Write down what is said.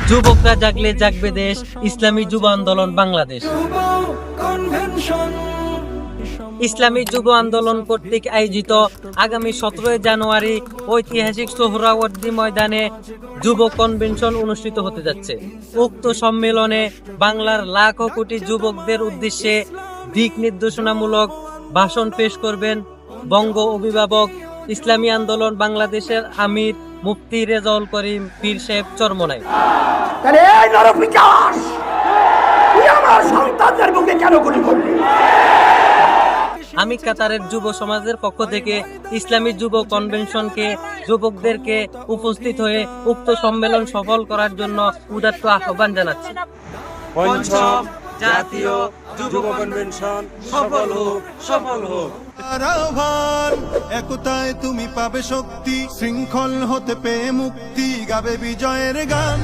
যুবকরা জাগলে জাগবে দেশ, ইসলামী যুব আন্দোলন বাংলাদেশ। ইসলামী যুব আন্দোলন কর্তৃক আয়োজিত আগামী 17 জানুয়ারি ঐতিহাসিক সোহরাওয়ার্দী ময়দানে যুব কনভেনশন অনুষ্ঠিত হতে যাচ্ছে। উক্ত সম্মেলনে বাংলার লাখো কোটি যুবকদের উদ্দেশ্যে দিক নির্দেশনামূলক ভাষণ পেশ করবেন বঙ্গ অভিভাবক, ইসলামী আন্দোলন বাংলাদেশের আমির মুফতি রেজাউল করিম পীর সাহেব চরমনাই। আমি কাতারের যুব সমাজের পক্ষ থেকে ইসলামী যুব কনভেনশনকে যুবকদেরকে উপস্থিত হয়ে উক্ত সম্মেলন সফল করার জন্য উদাত্ত আহ্বান জানাচ্ছি। পঞ্চম জাতীয় যুব কনভেনশন সফল হোক, সফল হোক। আহ্বান, একতায় তুমি পাবে শক্তি, শৃঙ্খল হতে পেয়ে মুক্তি, গাবে বিজয়ের গান।